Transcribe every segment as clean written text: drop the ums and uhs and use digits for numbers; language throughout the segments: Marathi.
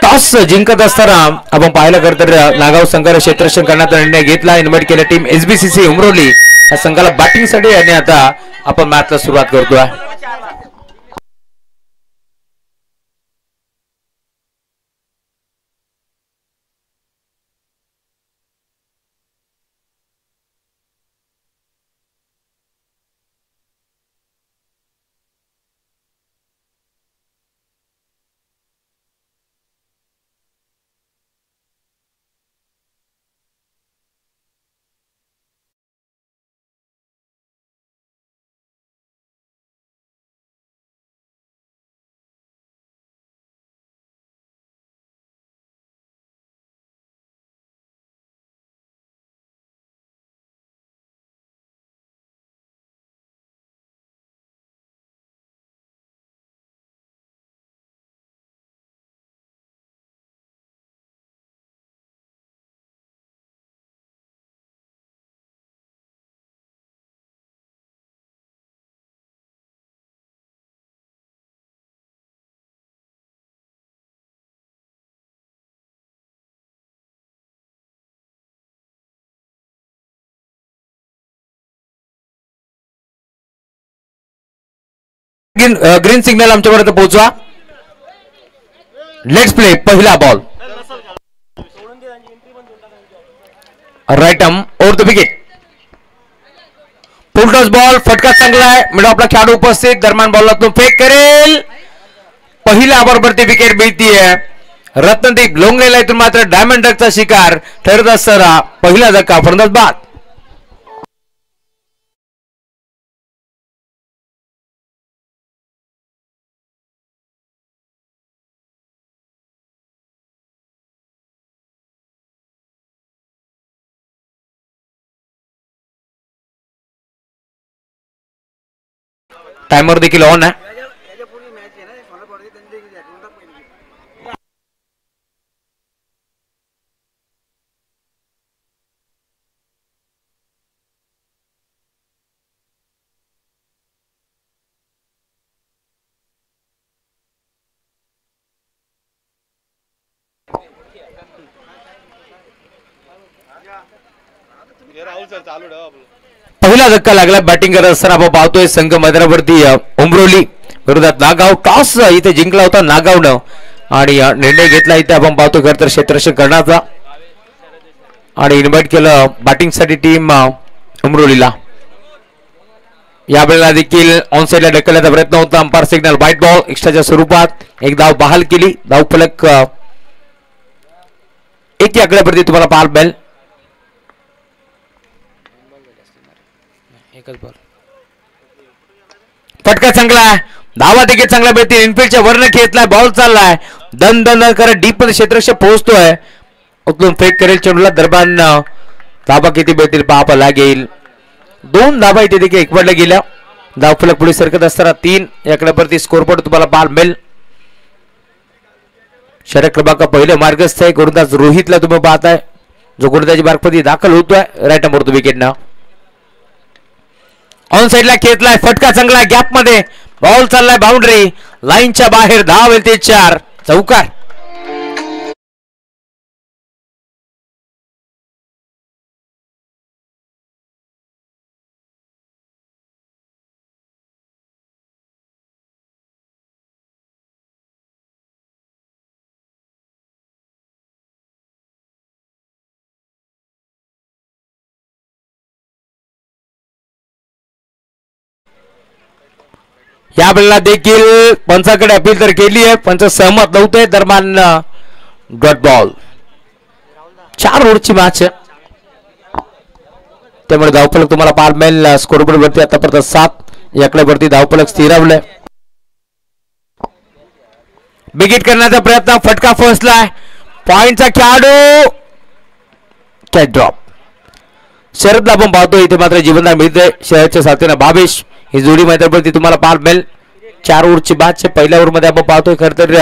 टॉस जिंकत असताना आपण पाहिलं खरं तर नागाव संघाला क्षेत्ररक्षण करण्याचा निर्णय घेतला. इन्व्हाइट केलं टीम SBCC उमरोली या संघाला बॅटिंगसाठी आणि आता आपण मॅचला सुरुवात करतोय. ग्रीन सिग्नल आमच्यापर्यंत पोहोचवा. Let's play. पहिला ball right arm over the wicket. Full toss ball. फटका चांगला आहे. मिडल आपला खेळाडू उपस्थित दरम्यान बॉलला फेक करेल. पहिल्या बरोबर ती विकेट मिळतीये. रत्नदीप लोंगलेला इथून मात्र डायमंड डकचा शिकार ठरत असताना पहिला धक्का फलंदाज बाद. टाइमर देखील ऑन आहे. पहिला धक्का लागला. बॅटिंग करत असताना आपण पाहतोय संघ मैदानावरती उमरोली विरोधात नागाव. टॉस इथे जिंकला होता नागावनं आणि निर्णय घेतला इथे आपण पाहतोय खरं तर क्षेत्ररक्षण करण्याचा आणि इन्व्हाइट केलं बॅटिंगसाठी टीम उमरोलीला. यावेळेला देखील ऑन साईडला ढकलण्याचा प्रयत्न होता. अंपायर सिग्नल व्हाईट बॉल एक्स्ट्राच्या स्वरूपात. एक धाव बहाल केली. धाव फलक एक आकड्यावरती तुम्हाला पाहायला मिळेल. फटका चांगला आहे. धावा देखील चांगला मिळतील. इनफिल्डच्या वरनं खेचलाय. बॉल चाललाय. दन दन करत डीप मध्ये क्षेत्ररक्षण पोहोचतोय. उचलून फेक करेल चेंडूला. दरम्यान धावा किती मिळतील पाहावा लागेल. 2 धावा इथे देखील एकवटल्या गेल्या. धाव फलक पुढे सरकत असताना 3 आकड्यावरती स्कोरबोर्ड तुम्हाला पाहायला मिळेल. षटक क्रमांक पहिलं मार्गस्थ आहे. गोलंदाज रोहितला तुम्ही पाहताय जो गोलंदाजी मार्गमध्ये दाखल होतोय राईट नंबर विकेट ना. ऑन साइडला खेचलाय. फटका चांगला गॅप मध्ये. बॉल चाललाय बाउंड्री लाईनच्या बाहेर. धाव येते 4. चौकार. या वेळेला देखील पंचाकडे अपील तर केली आहे. पंच सहमत नव्हते. दरम्यान डॉट बॉल. 4 ओव्हरची मॅच आहे त्यामुळे धावफलक तुम्हाला पाहायला मिळेल. स्कोरबोर्ड वरती आतापर्यंत 7 आकड्यावरती धावफलक स्थिरावलाय. बिगिट करण्याचा प्रयत्न. फटका फसलाय. पॉइंटचा खेळाडू कॅच ड्रॉप. शरदला आपण पाहतो इथे मात्र जीवनदान मिळते. शहरच्या साथीनं 22 ही जोडी मैदानावरती तुम्हाला पाहायला मिळेल. 4 ओव्हरची मॅच आहे. पहिल्या ओव्हर मध्ये आपण पाहतोय खरं तर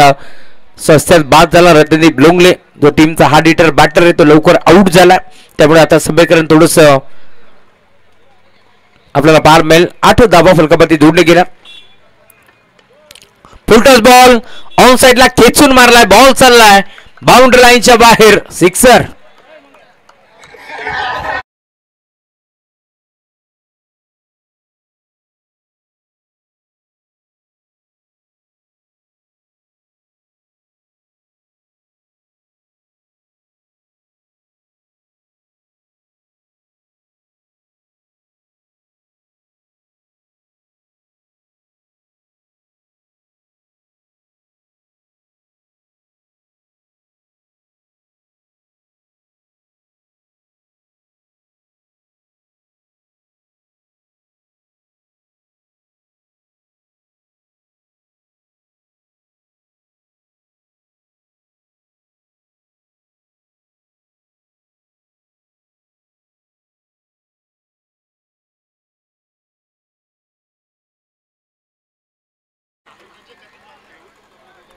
सस्त्यात बाद झाला रत्नदीप लोंगले जो टीमचा हार्ड हिटर बॅटर आहे तो लवकर आउट झाला. त्यामुळे आता समीकरण थोडस आपल्याला पाहायला मिळेल. 8 धावा फलकावरती जोडले गेला. फुलटॉस बॉल ऑन साइडला खेचून मारलाय, बॉल चाललाय बाउंड्री लाईनच्या बाहेर, सिक्सर.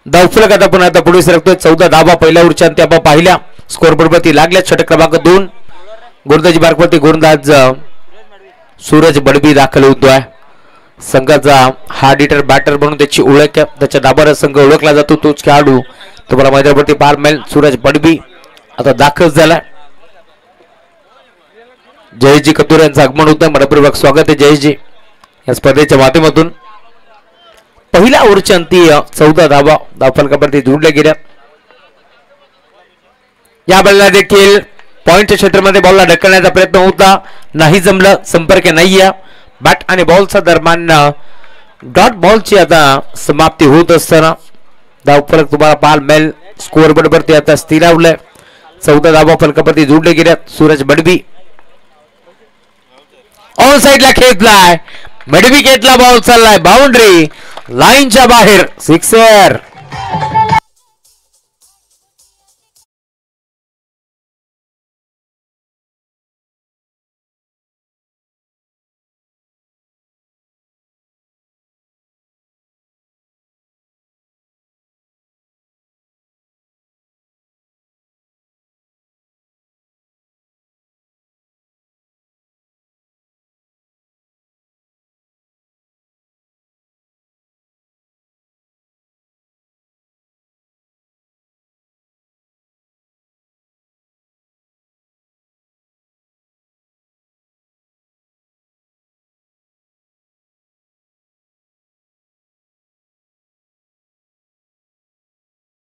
धावफलक आता पुन्हा आता पुढे सरकतोय. 14 धावा पहिल्या ओव्हरच्या अंती आपण पाहिल्या. स्कोर बोर्डवरती लागल्या. षटक क्रमांक 2 गोलंदाजी मार्कवरती गोलंदाज सूरज बडबी दाखल होतोय. संघाचा हार्ड हिटर बॅटर म्हणून त्याची ओळख, त्याच्या दाबावर संघ ओळखला जातो तोच खेळाडू तुम्हाला मैदानावरती पाहायला मिळेल. सूरज बडबी आता दाखल झाला. जयजी कतूर यांचं आगमन होतं. मनपूर्वक स्वागत आहे जयजी या स्पर्धेच्या माध्यमातून. पहिल्या ओव्हरच्या अंती 14 धावा धावफलकावरती जोडल्या गेल्या. या बॉलला देखील पॉइंटच्या क्षेत्रामध्ये बॉलला ढकलण्याचा प्रयत्न होता, नाही जमलं, संपर्क नाहीये. बॅट आणि बॉलच्या दरम्यान डॉट बॉलची आता समाप्ती होत असताना धावफलक तुम्हाला पाहायला मिळेल. स्कोअर बोर्डवरती आता स्थिरावलंय. 14 धावा फलकावरती जोडले गेल्या. सूरज बडबी ऑन साइडला खेचलाय, बडबी खेचला, बॉल चाललाय बाउंड्री लाईनच्या बाहेर, सिक्सर.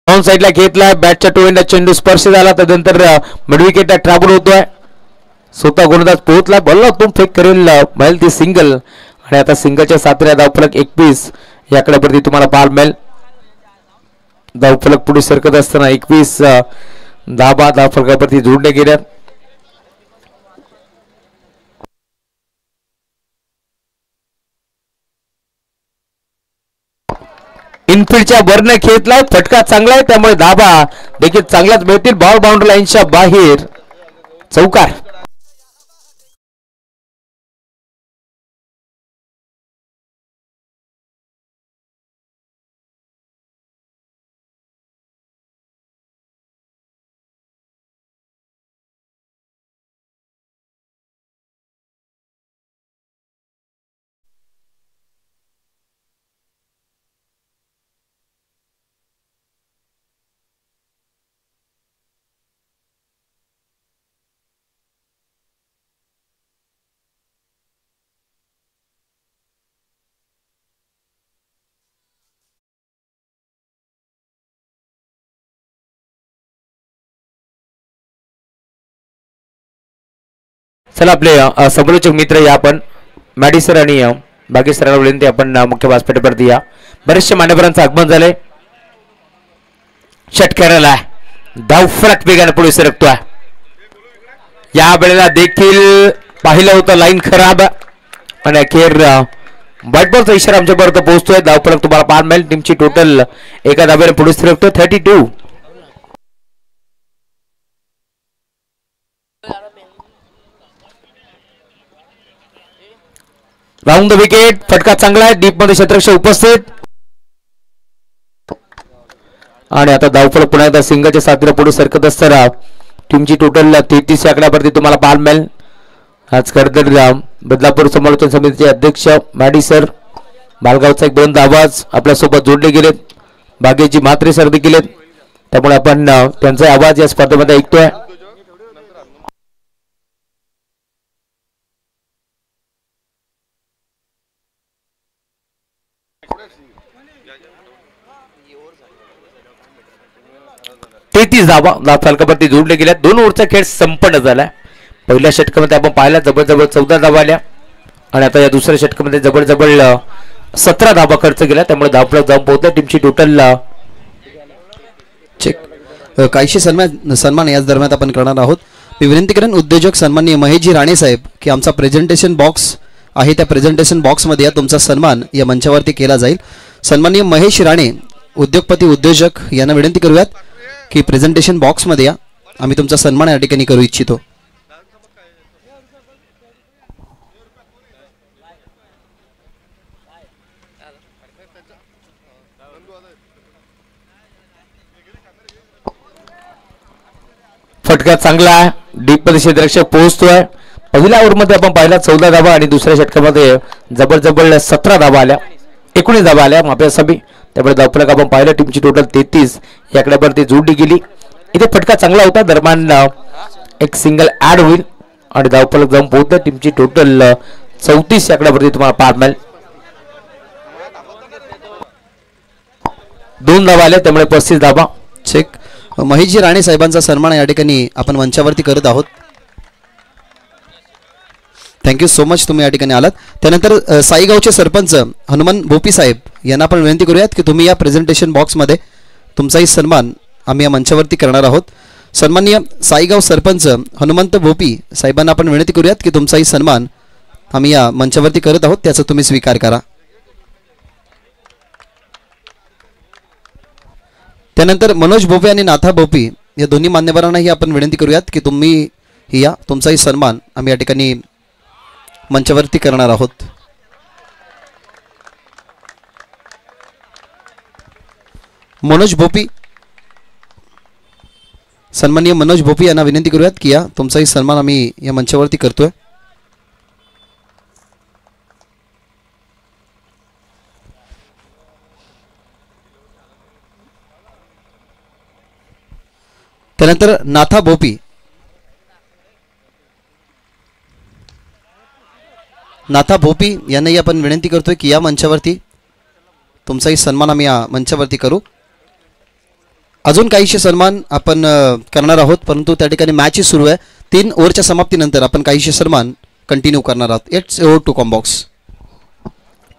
ऑन साइडला घेतलाय, बॅटच्या टोएंडला चेंडू स्पर्श झाला, त्यानंतर मिड विकेटला ट्रॅव्हल होतोय. स्वतः गोलंदाज पोहोचला, बॉलला तुम फेक करेल मिळेल ती सिंगल. आणि आता सिंगलच्या सातऱ्या धावफलक 21 याकडे वरती तुम्हाला पाहायला मिळेल. धावफलक पुढे सरकत असताना 21 धावा धावफलकावरती जोडल्या गेल्या. इनफिल्डच्या वरने खेचलाय, फटका चांगला आहे त्यामुळे धाबा देखील चांगलाच मिळतील. बॉल बाउंड्री लाईनच्या बाहेर, चौकार. चला आपले समालोचक मित्र या आपण मॅडी सर आणि बाकी सरांना विनंती आपण मुख्य व्यासपीठावरती या. बरेचसे मान्यवरांचं आगमन झालंय. षटकाराला धावफलक वेगाने पुढे सरकतोय. या वेळेला देखील पाहिलं होतं लाईन खराब आणि अखेर व्हाईट बॉलचा इशारा आमच्यापर्यंत पोहोचतोय. धावफलक तुम्हाला पाहायला मिळेल. टीमची टोटल एका धाब्याने पुढे सरकतोय 32. राऊंड द विकेट, फटका चांगला आहे, डीप मध्ये क्षेत्ररक्षक उपस्थित. आणि आता धावफलक पुन्हा एकदा सिंगलच्या साथीला पुढे सरकत असताना टीमची टोटल 33 आकड्यावरती तुम्हाला पाहायला मिळेल. आज खरंतर बदलापूर समालोचन समितीचे अध्यक्ष मॅडी सर, मालगावचा एक बुलंद आवाज आपल्यासोबत जोडले गेलेत. भाग्यजी म्हात्रे सर देखील आहेत, त्यामुळे आपण त्यांचा आवाज या स्पर्धेमध्ये ऐकतोय. तेहतीस धावा फलकावरती जोडले गेल्या. 2 ओव्हरचा खेळ संपन्न झाला. पहिल्या षटकामध्ये आपण पाहिला जवळजवळ 14 धावा आल्या आणि आता या दुसऱ्या षटकामध्ये जवळजवळ 17 धावा खर्च केला. त्यामुळे धावफलक जाऊन पोहोचला. टीमची टोटल चेक काहीशे सन्मान याच दरम्यान आपण करणार आहोत. मी विनंती करेन उद्योजक सन्माननीय महेशजी राणे साहेब की आमचा प्रेझेंटेशन बॉक्स आहे त्या प्रेझेंटेशन बॉक्समध्ये तुमचा सन्मान या मंचावरती केला जाईल. सन्माननीय महेश राणे उद्योगपती उद्योजक यांना विनंती करूयात की प्रेझेंटेशन बॉक्समध्ये या, आम्ही तुमचा सन्मान या ठिकाणी करू इच्छितो. फटका चांगला आहे. डीप मध्ये क्षेत्ररक्षक पोहोचतोय. पहिल्या ओव्हरमध्ये आपण पाहिला 14 धावा आणि दुसऱ्या षटकामध्ये जवळजवळ 17 धावा आल्या, 19 धावा आल्या आपल्यासाठी. त्यामुळे धावफलक आपण पाहिलं टीमची टोटल 33 याकडे पण ती जोडली गेली. इथे फटका चांगला होता. दरम्यान एक सिंगल ऍड होईल आणि धावफलक जाऊन पोहोचतं. टीमची टोटल 34 याकड्यावरती तुम्हाला पार मिळेल. 2 धावा आल्या त्यामुळे 35 धावा. चेक महेशजी राणे साहेबांचा सन्मान या ठिकाणी आपण मंचावरती करत आहोत. थँक्यू सो मच तुम्ही या ठिकाणी आलात. त्यानंतर साईगावचे सरपंच हनुमान भोपी साहेब यांना आपण विनंती करूयात की तुम्ही या प्रेझेंटेशन बॉक्समध्ये तुमचाही सन्मान आम्ही या मंचावरती करणार आहोत. सन्माननीय साईगाव सरपंच हनुमंत भोपी साहेबांना आपण विनंती करूयात की तुमचाही सन्मान आम्ही या मंचावरती करत आहोत, त्याचा तुम्ही स्वीकार करा. त्यानंतर मनोज भोपे आणि नाथा भोपी या दोन्ही मान्यवरांनाही आपण विनंती करूयात की तुम्ही या तुमचाही सन्मान आम्ही या ठिकाणी मंचावरती करणार आहोत. मनोज भोपी सन्माननीय मनोज भोपी यांना विनंती करूयात की या तुमचाही सन्मान आम्ही या मंचावरती करतोय. त्यानंतर नाथा भोपी यांनाही आपण विनंती करतोय की या मंचावरती तुमचाही सन्मान आम्ही या मंचावरती करू. अजून काहीशे सन्मान आपण करणार आहोत, परंतु त्या ठिकाणी मॅच सुरू आहे. 3 ओव्हरच्या समाप्तीनंतर आपण काहीशे सन्मान कंटिन्यू करणार आहोत. It's over to combox.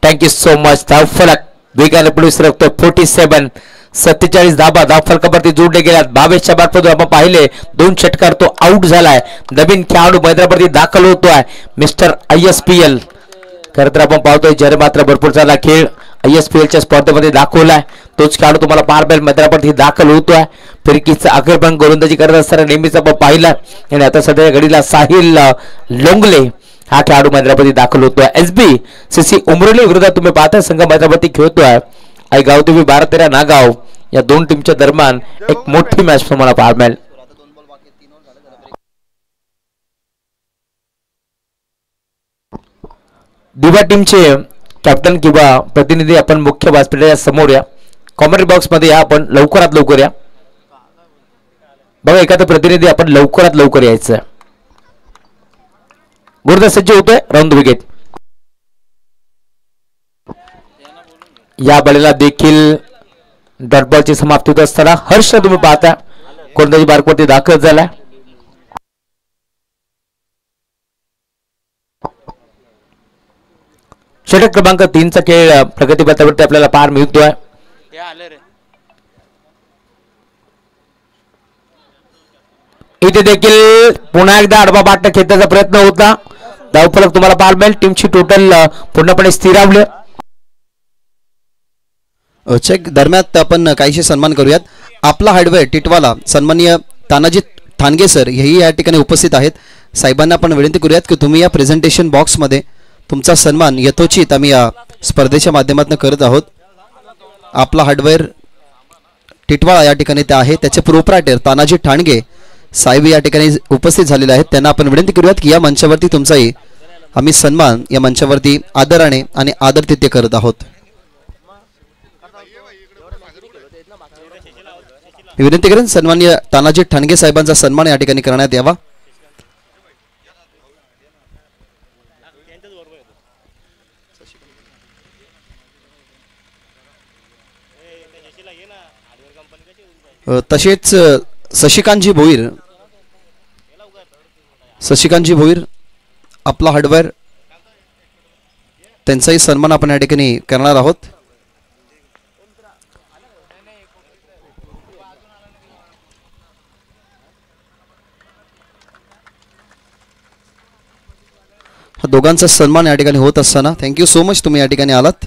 Thank you so much. धावफलक वेगाने पुढे सरकतोय. 47 47 धाबा धावफलकावरती जोडले गेल्यात. 22च्या बाटपदून आपण पाहिले 2 षटकार तो आउट झालाय. नवीन खेळाडू मैदानावरती दाखल होतोय मिस्टर ISPL. खरं तर आपण पाहतोय जर मात्र भरपूर चांगला खेळ ISPLच्या स्पर्धेमध्ये दाखवलाय. तोच खेळाडू तुम्हाला पारबेल मैदानावरती दाखल होतोय. फिरकीचा आक्रमण गोलंदाजी करत असताना नेहमीच आपण पाहिला आणि आता सध्या घडीला साहिल लोंगले हा खेळाडू मैदानावरती दाखल होतोय. SBCC उमरोली विरोधात तुम्ही पाहताय संघ मैदानावरती खेळतोय. आई गावदेवी 12-13 नागाव या 2 टीमच्या दरम्यान एक मोठी मॅच तुम्हाला पाहायला मिळेल. दिवा टीमचे कॅप्टन किंवा प्रतिनिधी आपण मुख्य व्यासपीठाच्या समोर या. कॉमेंट्री बॉक्स मध्ये या. आपण लवकरात लवकर या. बघा एखादा प्रतिनिधी आपण लवकरात लवकर यायचं. गुरुदा सज्ज होतोय. Round wicket. या बळीला देखील डॉट बॉलची समाप्ती होत असताना हर्ष तुम्ही पाहता कोणत्याही बारकोवरती दाखल झालाय. षटक क्रमांक 3चा खेळ प्रगतीपथावरती आपल्याला पार मिळतोय. इथे देखील पुन्हा एकदा आडवा बाटणं खेळण्याचा प्रयत्न होता. धावफलक तुम्हाला पार मिळेल. टीमची टोटल पूर्णपणे स्थिरावली. चेक दरम्यान आपण काहीशे सन्मान करूयात. आपला हार्डवेअर टिटवाला सन्माननीय तानाजी ठाणगे सर हेही या ठिकाणी उपस्थित आहेत. साहेबांना आपण विनंती करूयात की तुम्ही या प्रेझेंटेशन बॉक्समध्ये तुमचा सन्मान यथोचित आम्ही या स्पर्धेच्या माध्यमातून करत आहोत. आपला हार्डवेअर टिटवाळा या ठिकाणी ते आहे. त्याचे प्रोप्रायटर तानाजी ठाणगे साहेब या ठिकाणी उपस्थित झालेले आहेत. त्यांना आपण विनंती करूयात की या मंचावरती तुमचाही आम्ही सन्मान या मंचावरती आदराने आणि आदरातिथ्य करत आहोत. मी विनंती करेन सन्माननीय तानाजी ठाणगे साहेबांचा सन्मान या ठिकाणी करण्यात यावा. तसेच शशिकांतजी भोईर आपला हार्डवेअर त्यांचाही सन्मान आपण या ठिकाणी करणार आहोत. दोघांचा सन्मान या ठिकाणी होत असताना थँक्यू सो मच तुम्ही या ठिकाणी आलात.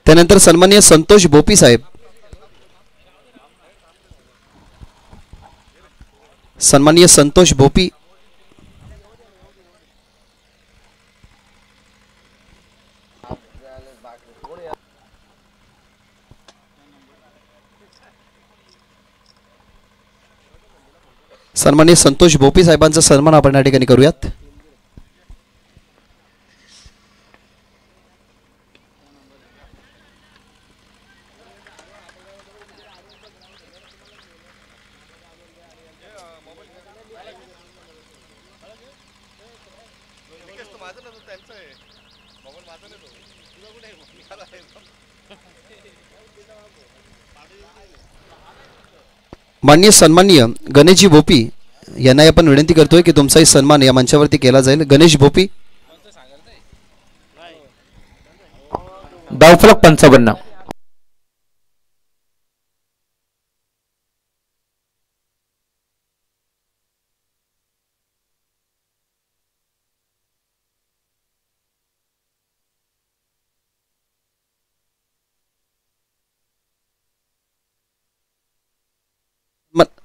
त्यानंतर सन्माननीय संतोष भोपी साहेब, सन्माननीय संतोष भोपी सन्माननीय संतोष भोपी साहेबांचा सन्मान आपण या ठिकाणी करूयात. माननीय सन्माननीय गणेशजी भोपी यांना आपण विनंती करतोय की तुमचाही सन्मान या मंचावरती केला जाईल. गणेश भोपी, धावफलक 55.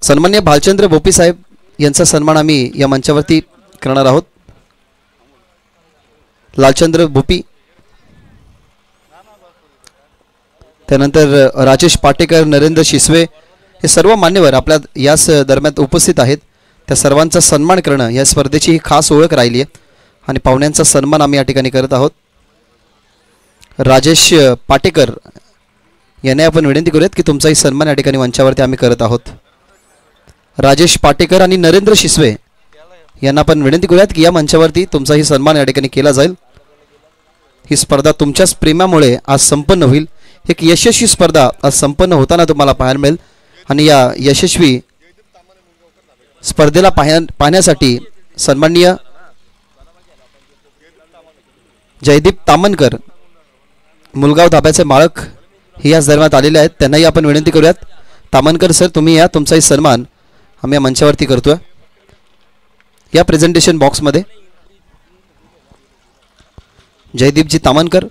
सन्माननीय भालचंद्र भोपी साहेब यांचा सन्मान आम्ही या मंचावरती करणार आहोत. लालचंद्र भोपी, त्यानंतर राजेश पाटेकर, नरेंद्र शिसवे हे सर्व मान्यवर आपल्या याच दरम्यान उपस्थित आहेत. त्या सर्वांचा सन्मान करणं या स्पर्धेची ही खास ओळख राहिली आहे आणि पाहुण्यांचा सन्मान आम्ही या ठिकाणी करत आहोत. राजेश पाटेकर यांना आपण विनंती करूयात की तुमचाही सन्मान या ठिकाणी मंचावरती आम्ही करत आहोत. राजेश पाटेकर आणि नरेंद्र शिसवे यांना आपण विनंती करूयात की या मंचावरती तुमचाही सन्मान या ठिकाणी केला जाईल. ही स्पर्धा तुमच्याच प्रेमामुळे आज संपन्न होईल. एक यशस्वी स्पर्धा आज संपन्न होताना तुम्हाला पाहायला मिळेल आणि या यशस्वी स्पर्धेला पाहण्यासाठी सन्माननीय जयदीप तामनकर, मुलगाव धाब्याचे मालक हे याच दरम्यान आलेले आहेत. त्यांनाही आपण विनंती करूयात. तामनकर सर, तुम्ही या, तुमचाही सन्मान आम्ही या मंचावरती करतोय. या प्रेझेंटेशन बॉक्समध्ये जयदीपजी Tamankar,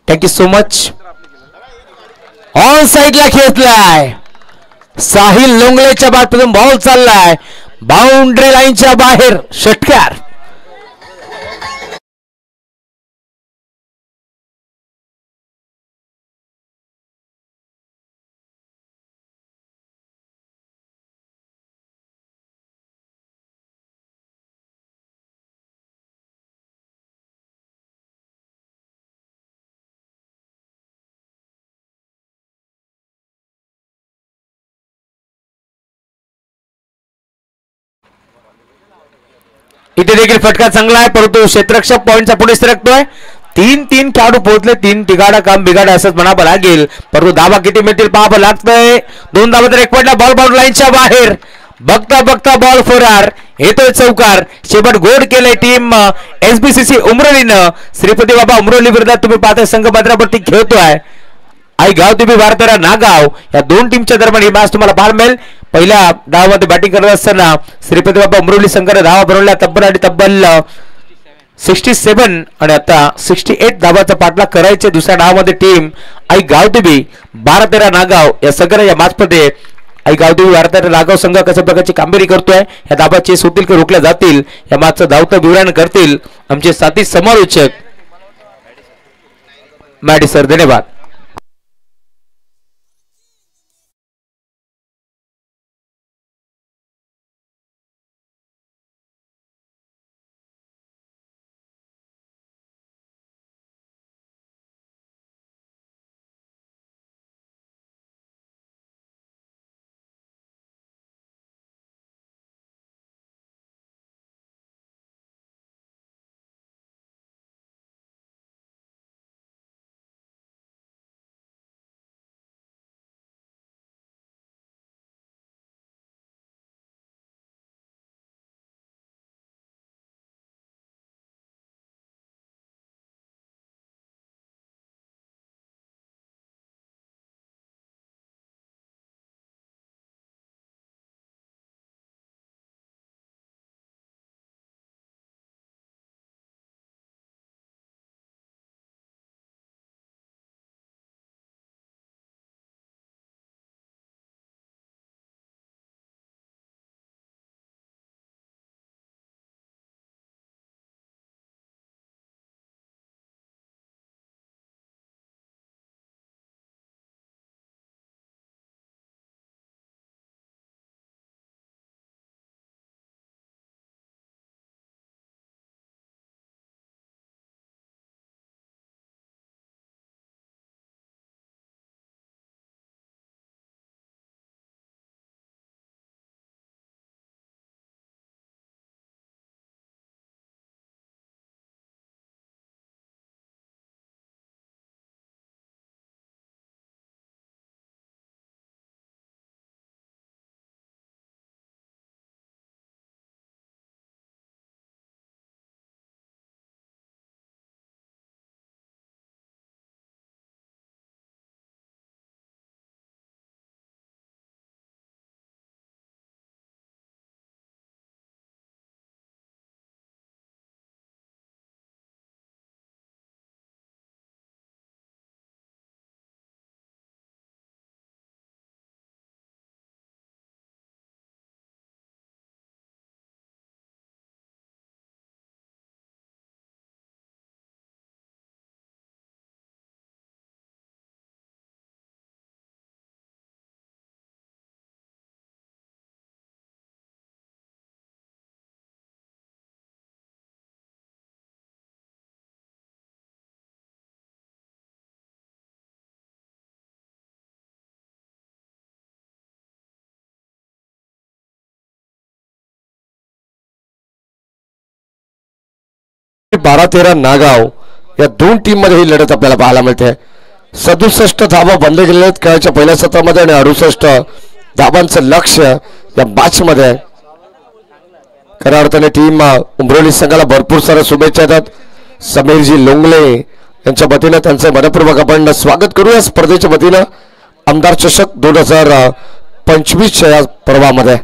thank you so much. On साइडला खेचलाय साहिल लोंगलेच्या बाटून बॉल चाललाय बाउंड्री लाईनच्या बाहेर. षटकार. इथे देखील फटका चांगला आहे परंतु क्षेत्ररक्षक पॉइंटचा पुढे सरकतोय. 3-3 खेळाडू पोहोचले. 3 तिघाडा काम बिघाडा असंच म्हणावं लागेल परंतु धाबा किती मिळतील पाहावं लागतंय. 2 धाबा तर 1 पडला. बॉल बाउंड्री लाईनच्या बाहेर. बघता बघता बॉल फोरार येतोय चौकार. शेवट गोड केलंय टीम SBCC उमरोलीनं. श्रीपती बाबा उमरोली विरोधात तुम्ही पाहताय संघपत्रावरती खेळतोय. आई गाव तुम्ही वारतारा नागाव या दोन टीमच्या दरम्यान ही मॅच तुम्हाला पाहायला मिळेल. पहिल्या डावामध्ये बॅटिंग करत असताना श्रीपती बाबा उमरोली संघाने धावा बनवल्या तब्बल 67 आणि आता 68 धाबाचा पाठलाग करायचे दुसऱ्या डावामध्ये टीम आई गावदेवी 12-13 नागाव या सगळ्या या मॅचमध्ये आई गावदेवी 12-13 नागाव संघ कशा प्रकारची कामगिरी करतोय या धाबा चेस होतील की रोखल्या जातील या मॅचचं धावतं विवरण करतील आमचे साथी समालोचक मॅडी सर. धन्यवाद. बारा 13 नागाव या दोन टीम मध्ये ही लढत आपल्याला पाहायला मिळते. 67 धावा बनले गेले आहेत खेळाच्या पहिल्या सत्रामध्ये आणि 68 धाबांचं लक्ष या मॅच मध्ये आहे. खऱ्या अर्थाने टीम उमरोली संघाला भरपूर साऱ्या शुभेच्छा देतात. समीरजी लोंगले यांच्या वतीनं त्यांचं मनपूर्वक आपण स्वागत करूया स्पर्धेच्या वतीनं आमदार चषक 2025 या पर्वामध्ये.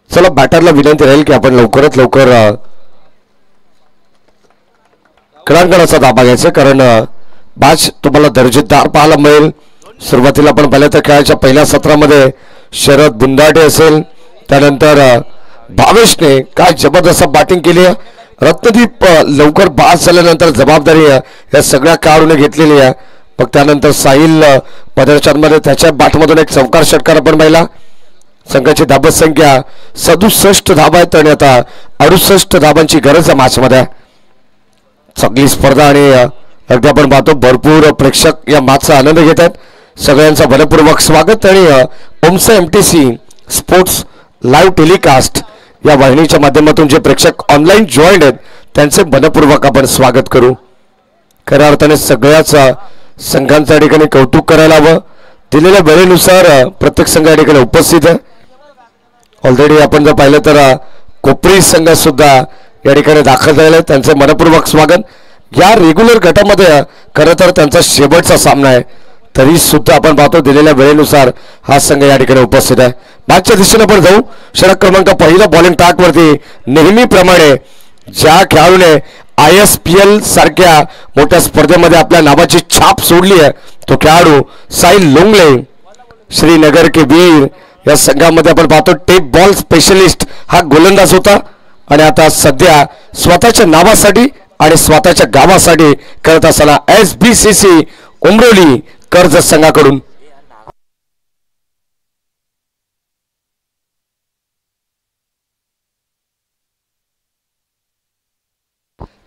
चला बॅटरला विनंती राहील की आपण लवकरात लवकर क्रीडांगणाचा ताबा घ्यायचा कारण मॅच तुम्हाला दर्जेदार पाहायला मिळेल. सुरुवातीला आपण पाहिलं तर खेळाच्या पहिल्या सत्रामध्ये शरद बुंदाटे असेल, त्यानंतर भावेशने काय जबरदस्त बॅटिंग केली आहे. रत्नदीप लवकर बाद झाल्यानंतर जबाबदारी या सगळ्या खेळाडूने घेतलेली आहे. मग त्यानंतर साहिल प्रदर्शनमध्ये त्याच्या बॅटमधून एक चौकार षटकार आपण पाहिला. संघाची धाबा संख्या 67 धाबा आहेत आणि आता 68 धाबांची गरज आहे मॅचमध्ये. चांगली स्पर्धा आणि अगदी आपण पाहतो भरपूर प्रेक्षक या मॅचचा आनंद घेत आहेत. सगळ्यांचं मनपूर्वक स्वागत आणि ओमसा MTC स्पोर्ट्स लाईव्ह टेलिकास्ट या वाहिनीच्या माध्यमातून जे प्रेक्षक ऑनलाईन जॉईंड आहेत त्यांचे मनपूर्वक आपण स्वागत करू. खऱ्या अर्थाने सगळ्याच संघांचं या ठिकाणी कौतुक करायला हवं. दिलेल्या वेळेनुसार प्रत्येक संघ या ठिकाणी उपस्थित आहे. ऑलरेडी आपण जर पाहिलं तर कोपरी संघ सुद्धा या ठिकाणी दाखल झालेला आहे. त्यांचं मनपूर्वक स्वागत. या रेग्युलर गटामध्ये खरं तर त्यांचा शेवटचा सामना आहे, तरी सुद्धा आपण पाहतो दिलेल्या वेळेनुसार हा संघ या ठिकाणी उपस्थित आहे. मागच्या दिशेने आपण जाऊ. षटक क्रमांक पहिला बॉलिंग ट्रॅकवरती नेहमीप्रमाणे ज्या खेळाडूने ISPL सारख्या मोठ्या स्पर्धेमध्ये आपल्या नावाची छाप सोडली आहे तो खेळाडू साहिल लोंगले, श्रीनगर के वीर या संघामध्ये आपण पाहतो. टेप बॉल स्पेशलिस्ट हा गोलंदाज होता आणि आता सध्या स्वतःच्या नावासाठी आणि स्वतःच्या गावासाठी करत असताना SBCC उमरोली कर्जत संघाकडून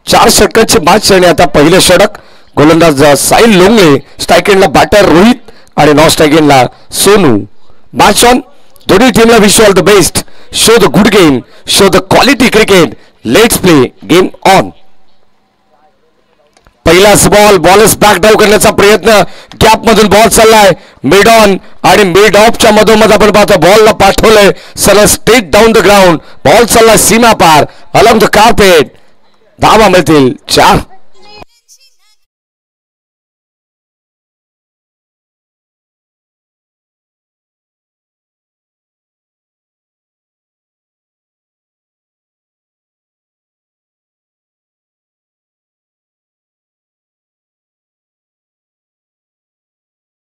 चार षटकांची मॅच आणि आता पहिले षटक. गोलंदाज साहिल लोंगले, स्ट्राईक एंडला बॅटर रोहित आणि नॉन स्ट्राईक एंडला सोनू. Match on. दोन्ही टीमला wish all the best. Show the good game, show the quality cricket. Let's play game on. पहिलाच बॉलच बॅक डाऊन करण्याचा प्रयत्न. गॅप मधून बॉल चाललाय मिड ऑन आणि मिड ऑफच्या मधोमध आपण पाहतो बॉलला पाठवलंय सरळ straight down the ground. Ball चाललाय सीमा पार अलॉंग द कार्पेट. धावा मिळतील 4.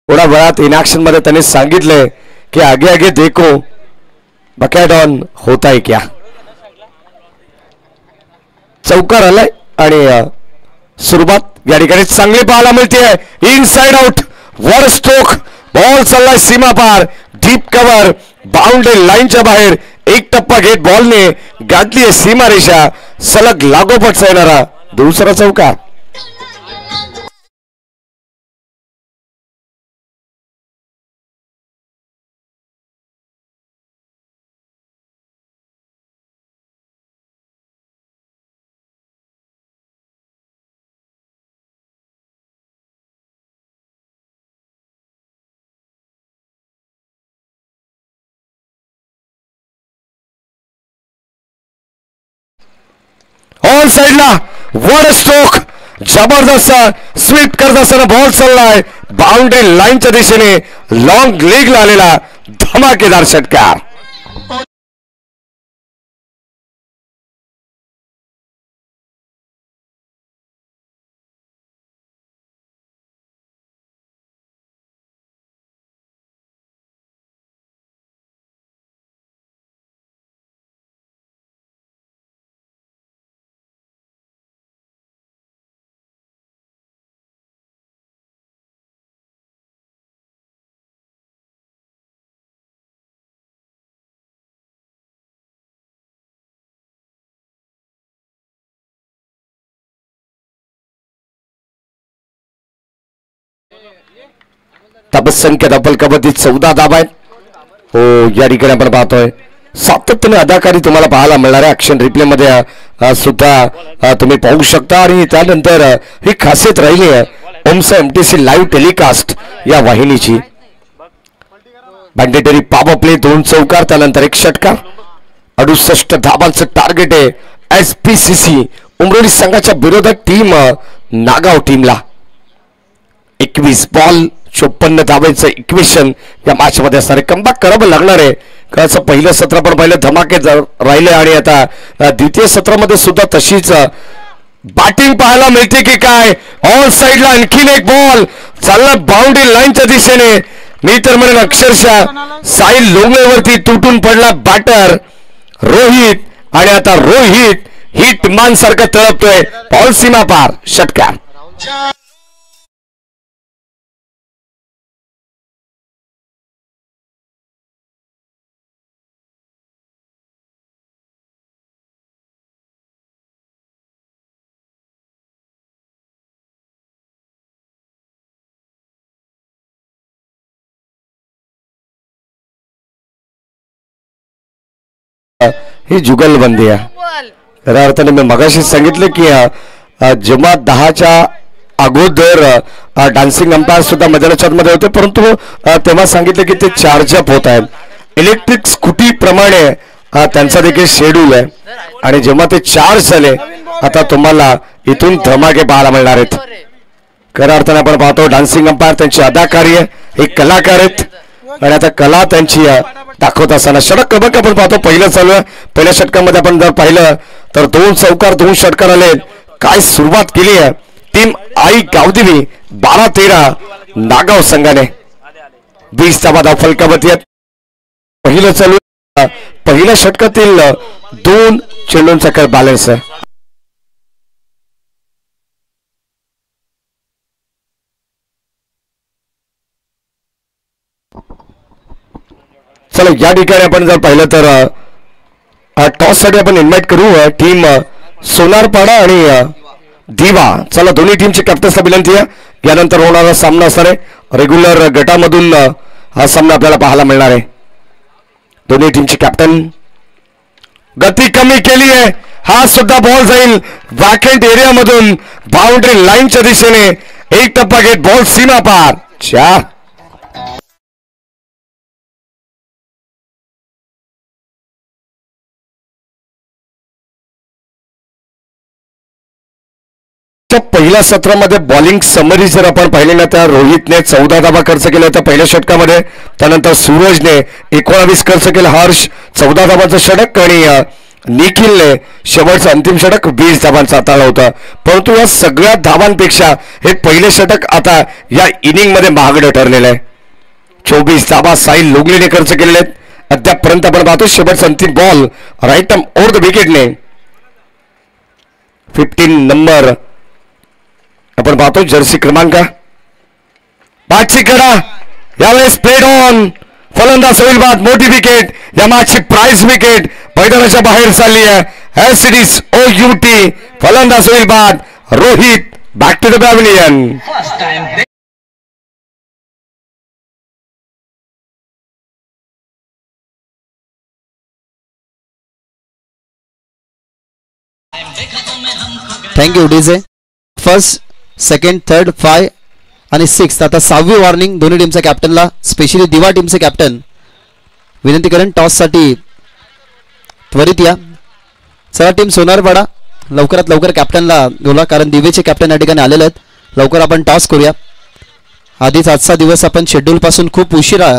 थोड्या वेळात इनॅक्शन मध्ये त्यांनी सांगितले की आगे आगे देखो बकॅट ऑन होता है क्या. चौकार आलाय आणि सुरुवात या ठिकाणी चांगली पाहायला मिळते. इनसाइड आउट वर स्ट्रोक. बॉल चाललाय सीमा पार डीप कव्हर बाउंड्री लाईनच्या बाहेर. एक टप्पा घेत बॉलने गाठली सीमा रेषा. सलग लागोपाठ येणारा दुसरा चौकार. ऑन साइडला वर स्ट्रोक जबरदस्त स्वीप करत असताना बॉल चाललाय बाउंड्री लाईनच्या दिशेने. लॉंग लेगला आलेला धमाकेदार षटकार. संख्या डबल कबड्डी 14 धावा आहेत. हो या ठिकाणी आपण पाहतोय सातत्याने अदाकारी तुम्हाला पाहायला मिळणार आहे. ऍक्शन रिप्ले मध्ये सुद्धा तुम्ही पाहू शकता आणि त्यानंतर ही खासियत राहिली आहे ओमसा MTC लाईव्ह टेलिकास्ट या वाहिनीची. मॅन्डेटरी पॉवर प्ले 2 चौकार त्यानंतर 1 षटकार. 68 धावांचं टार्गेट आहे SBCC उमरोली संघाच्या विरोधात टीम नागाव टीमला. 21 बॉल 54 धावांचं इक्वेशन या मॅच मध्ये असणार आहे. कमबॅक करावं लागणार आहे. कसं पहिलं सत्र पण पहिलं धमाके राहिले आणि आता द्वितीय सत्रामध्ये सुद्धा तशीच बॅटिंग पाहायला मिळते की काय. ऑल साइडला आणखीन एक बॉल चालला बाउंड्री लाईनच्या दिशेने. मी तर म्हणेन अक्षरशः साहिल लोंगलेवरती तुटून पडला बॅटर रोहित आणि आता रोहित हिट मान सारखं तळपतोय. बॉल सीमा पार षटकार. ही जुगलबंदी आहे. खऱ्या अर्थाने मी मगाशी सांगितलं की जेव्हा 10च्या अगोदर डान्सिंग अंपायर सुद्धा मैदानाच्या मध्ये होते, परंतु तेव्हा सांगितलं की ते चार्जअप होत आहेत. इलेक्ट्रिक स्कूटी प्रमाणे त्यांचा देखील शेड्यूल आहे आणि जेव्हा ते चार्ज झाले आता तुम्हाला इथून धमाके पाहायला मिळणार आहेत. खऱ्या अर्थाने आपण पाहतो डान्सिंग अंपायर त्यांची अदाकारी आहे, हे कलाकार आहेत आणि आता कला त्यांची दाखवत असताना षटक क्रमांक आपण पाहतो पहिलं चालू आहे. पहिल्या षटकामध्ये आपण जर पाहिलं तर 2 चौकार 2 षटकार आले. काय सुरुवात केली आहे टीम आई गावदेवी 12-13 नागाव संघाने 20 धावा धाव फलकावरती आहेत. पहिलं चालू पहिल्या षटकातील 2 चेंडूंचा खेळ बॅलन्स आहे. चला या ठिकाणी आपण जर पाहिलं तर टॉस साठी आपण इन्व्हाइट करू टीम सोनारपाडा आणि दिवा. चला दोन्ही टीमची कॅप्टन्सला विनंती आहे. यानंतर होणारा सामना असणार आहे रेग्युलर गटामधून हा सामना आपल्याला पाहायला मिळणार आहे. दोन्ही टीमची कॅप्टन गती कमी केली आहे. हा सुद्धा बॉल जाईल वॅकेंट एरियामधून बाउंड्री लाईनच्या दिशेने. एक टप्पा घेत बॉल सीमा पार. पहिल्या सत्रामध्ये बॉलिंग समरी जर आपण पाहिले ना तर रोहितने 14 धावा खर्च केल्या होत्या पहिल्या षटकामध्ये. त्यानंतर सूरजने 19 खर्च केला. हर्ष 14 धावांचं षटक आणि निखिलने शेवटचं अंतिम षटक 20 धावांचा हाताळला होता. परंतु या सगळ्या धावांपेक्षा हे पहिले षटक आता या इनिंग मध्ये महागडं ठरलेलं आहे. 24 धावा साहिल लोगलेने खर्च केलेले आहेत. अद्यापपर्यंत आपण पाहतो शेवटचा अंतिम ball right arm over the विकेटने 15 नंबर आपण पाहतो जर्सी क्रमांक 5ची कडा यावेळेस प्लेड ऑन. फलंदाज होईल बाद. मोठी विकेट या मॅचची प्राइज विकेट मैदानाच्या बाहेर चालली आहे. एससीडीज OUT फलंदाज होईल बाद. Rohit back to the pavilion. Thank you DJ. First second third 5 आणि 6 आता 6वी वॉर्निंग दोन्ही टीमच्या कॅप्टनला. स्पेशली दिवा टीमचे कॅप्टन विनंती करेन टॉससाठी त्वरित या. चला टीम सोनारपाडा लवकरात लवकर कॅप्टनला बोला कारण दिवेचे कॅप्टन या ठिकाणी आलेले आहेत. लवकर आपण टॉस करूया. आधीच आजचा दिवस आपण शेड्यूलपासून खूप उशिरा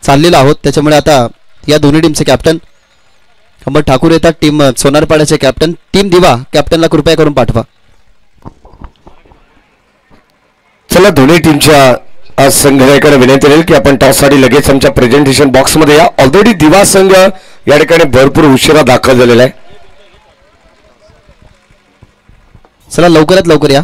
चाललेला आहोत त्याच्यामुळे आता या दोन्ही टीमचे कॅप्टन अंबर ठाकूर येतात टीम सोनारपाड्याचे कॅप्टन. टीम दिवा कॅप्टनला कृपया करून पाठवा. चला दोन्ही टीमच्या संघाकडे विनंती राहील की आपण टॉससाठी लगेच आमच्या प्रेझेंटेशन बॉक्समध्ये या. ऑलरेडी दिवा संघ या ठिकाणी भरपूर उशिरा दाखल झालेला आहे. चला लवकरात लवकर या.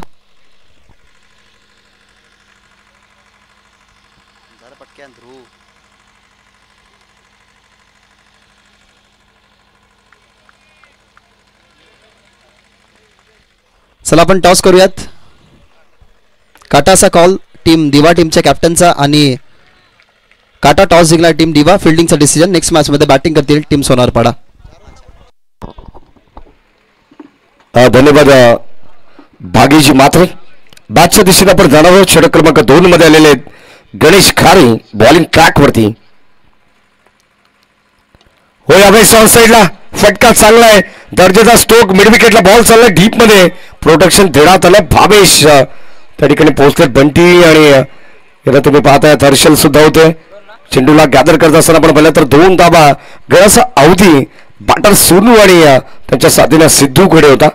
चला आपण टॉस करूयात. काटाचा कॉल टीम दिवा टीमच्या कॅप्टनचा आणि काटा टॉस जिंकला टीम दिवा. फिल्डिंगचा डिसिजन. नेक्स्ट मॅच मध्ये बॅटिंग करतील टीम सोनारपाडा. धन्यवाद भागीजी मात्रे. बॅटच्या दिशेने आपण जाणार आहोत. षटक क्रमांक 2 मध्ये आलेले आहेत गणेश खारे बॉलिंग ट्रॅक वरती. हो यावेळेस ऑन साईडला फटका चांगला आहे. दर्जेचा स्ट्रोक मिड विकेटला बॉल चाललाय डीप मध्ये. प्रोटेक्शन देण्यात आलं. भावेश त्या ठिकाणी पोहोचले. बंटी आणि याला तुम्ही पाहताय हर्षल सुद्धा होते. चेंडूला गॅदर करत असताना आपण पाहिलं तर 2 धावा गळाचा अवधी बॅटर सोनू आणि त्यांच्या साथीने सिद्धू कडे होता.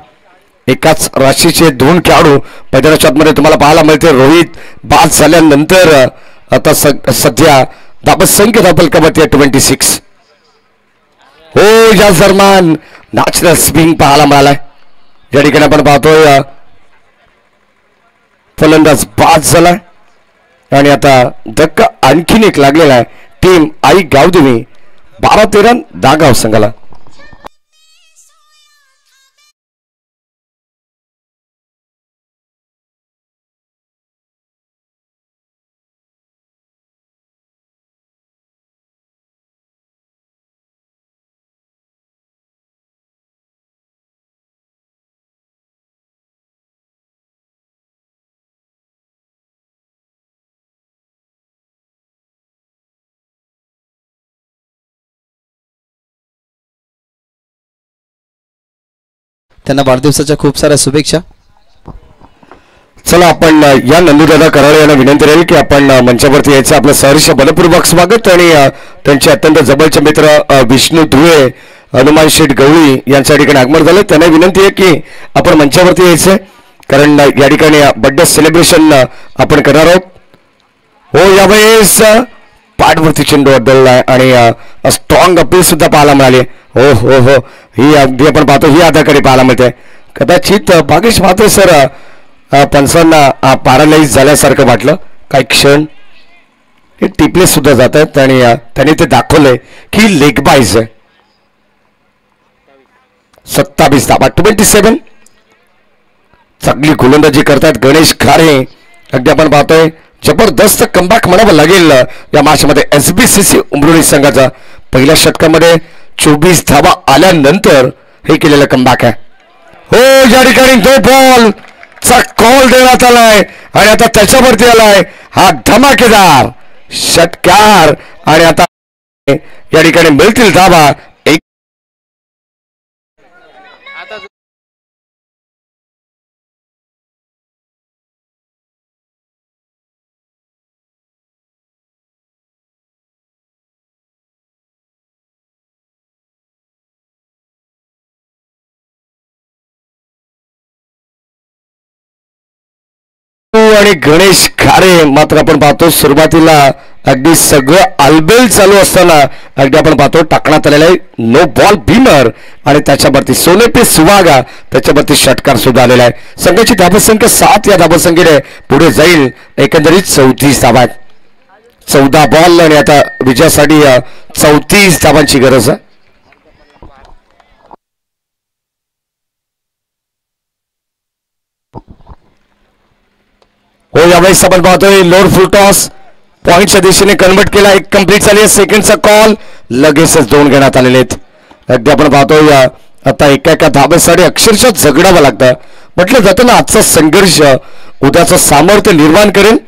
एकाच राशीचे 2 खेळाडू मैदानाच्या आतमध्ये तुम्हाला पाहायला मिळते. रोहित बाद झाल्यानंतर आता सध्या धाबा संख्या धाबल कबड्डी 26. हो या दरम्यान नॅचरल स्विंग पाहायला मिळालाय. या ठिकाणी आपण पाहतोय फलंदाज बाद झाला आणि आता धक्का आणखीन एक लागलेला आहे टीम आई गावदेवी 12-13 दागाव संघाला. त्यांना वाढदिवसाच्या खूप साऱ्या शुभेच्छा. चला आपण या नंदूदादा कराळे यांना विनंती राहील की आपण मंचावरती यायचं. आपलं सहर्ष मनपूर्वक स्वागत आणि त्यांचे अत्यंत जवळचे मित्र विष्णू धुळे, हनुमान शेठ गवळी यांच्या ठिकाणी आगमन झालं. त्यांना विनंती आहे की आपण मंचावरती यायचं कारण या ठिकाणी बर्थडे सेलिब्रेशन आपण करणार आहोत. हो यावेळेस पाठवरती चेंडू अड्डललाय आणि स्ट्रॉंग अपील सुद्धा पाहायला मिळाली. हो हो हो ही अगदी आपण पाहतो ही अदाकारी पाहायला मिळते. कदाचित भागेश म्हात्रे सर पंचांना पॅरालाइज झाल्यासारखं वाटलं. काही क्षण हे टिपले सुद्धा जात आहेत आणि त्यांनी ते दाखवलंय की लेग बाईज आहे. 27 धावा 27. चांगली गोलंदाजी करतायत गणेश खारे. अगदी आपण पाहतोय जबरदस्त कमबॅक म्हणावं लागेल या मॅचमध्ये. SBCC उमरोली संघाचा पहिल्या षटकामध्ये 24 धावा आल्यानंतर हे केलेलं कमबॅक आहे. हो या ठिकाणी नो बॉल चा कॉल देण्यात आलाय आणि आता त्याच्यावरती आलाय हा धमाकेदार षटकार आणि आता या ठिकाणी मिळतील धावा. आणि गणेश खारे मात्र आपण पाहतो सुरुवातीला अगदी सगळं आलबेल चालू असताना अगदी आपण पाहतो टाकण्यात आलेला आहे नो बॉल भीमर आणि त्याच्यावरती सोनेपे सुवागा त्याच्यावरती षटकार सुद्धा आलेला आहे. संघाची धावसंख्या 7 या धावसंख्येने पुढे जाईल. एकंदरीत 34 धावा आहेत. 14 बॉल आणि आता विजयासाठी 34 धावांची गरज आहे. हो यावेळेस आपण पाहतोय लोअर फुल टॉस पॉईंटच्या दिशेने कन्वर्ट केला. एक कंप्लीट झाली. सेकंडचा कॉल लगेचच 2 घेण्यात आलेले आहेत. अगदी आपण पाहतोय आता एका धावेसाठी अक्षरशः झगडावं लागतं. म्हटलं जातं ना आजचा संघर्ष उद्याचं सामर्थ्य निर्माण करेल.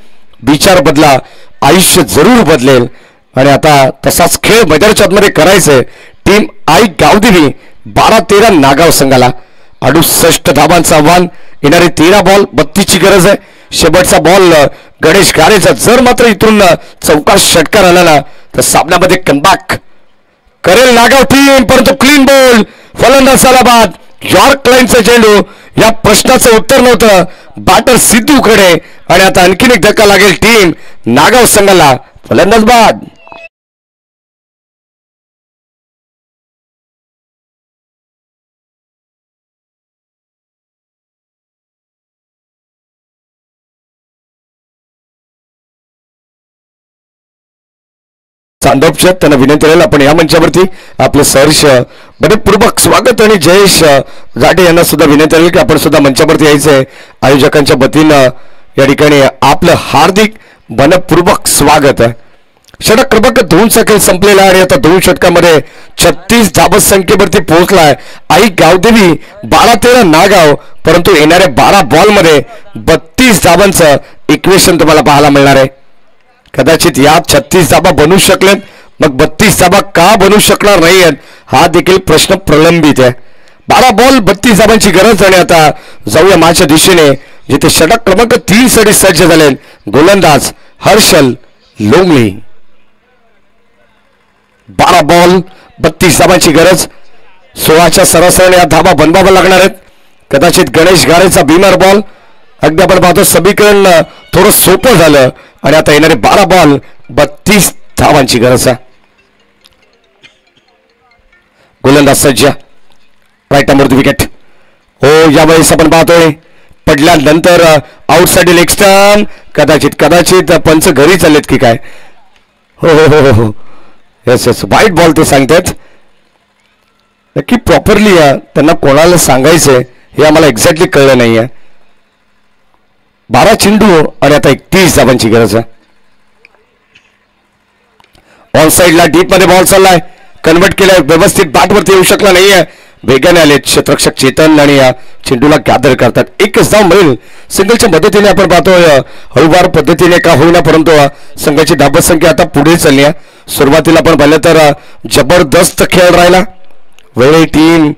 विचार बदला आयुष्य जरूर बदलेल आणि आता तसाच खेळ मैदानाच्या आतमध्ये करायचंय. टीम आई गावदेवी 12-13 नागाव संघाला 68 धावांचं आव्हान. येणारे 13 बॉल 32 ची गरज आहे. शेवटचा बॉल गणेश खारेचा जर मात्र इथून चौकार षटकार आला ना तर सामन्यामध्ये कमबॅक करेल नागाव टीम. परंतु क्लीन बॉल फलंदाज बाद. यॉर्क लाईनचा चेंडू या प्रश्नाचं उत्तर नव्हतं बॅटर सिद्धूकडे आणि आता आणखीन एक धक्का लागेल टीम नागाव संघाला. फलंदाज बाद. चांदोपच्या त्यांना विनंती राहील आपण या मंचावरती आपलं सहर्ष मनपूर्वक स्वागत आणि जयेश जाटे यांना सुद्धा विनंती राहील की आपण सुद्धा मंचावरती यायचंय. आयोजकांच्या वतीनं या ठिकाणी आपलं हार्दिक मनपूर्वक स्वागत आहे. षटक क्रमांक 2चा खेळ संपलेला आणि आता 2 षटकामध्ये 36 धावसंख्येवरती पोहोचलाय आई गावदेवी 12-13 नागाव. परंतु येणाऱ्या 12 बॉलमध्ये 32 धावांचं इक्वेशन तुम्हाला पाहायला मिळणार आहे. कदाचित या 36 धावा बनू शकलेत मग 32 धावा का बनू शकणार नाहीयेत हा देखील प्रश्न प्रलंबित आहे. 12 बॉल 32 धावांची गरज आणि आता जाऊया मॅचच्या दिशेने जिथे षटक क्रमांक 3 साठी सज्ज झाले गोलंदाज हर्षल लोंगली. 12 बॉल 32 धावांची गरज. 16च्या सरासरीने या धावा बनवाव्या लागणार आहेत. कदाचित गणेश गारेचा बीमर बॉल अगदी आपण पाहतो समीकरण थोडं सोपं झालं आणि आता येणारे 12 बॉल 32 धावांची गरज आहे. गोलंदाज सज्ज राईट नंबर विकेट. हो यावेळेस आपण पाहतोय पडल्यानंतर आउटसाइड लेग स्टंप. कदाचित पंच घरी चाललेत की काय. हो हो हो हो येस येस वाईट बॉल ते सांगतात. नक्की प्रॉपरली त्यांना कोणाला सांगायचंय हे आम्हाला एक्झॅक्टली कळलं नाहीये. 12 चेंडू आणि आता 31 धावांची गरज आहे. ऑन साइडला डीप मध्ये बॉल चाललाय. कन्वर्ट केलाय व्यवस्थित बॅटवरती येऊ शकला नाहीये. वेगाने आले क्षेत्ररक्षक चेतन आणि चेंडूला गॅदर करतात. एकच धाव मिळेल. सिंगलच्या मदतीने आपण पाहतोय हळूवार पद्धतीने का होईना परंतु संघाची धावसंख्या आता पुढे चालली आहे. सुरुवातीला आपण पाहिलं तर जबरदस्त खेळ राहिला. वेळी टीम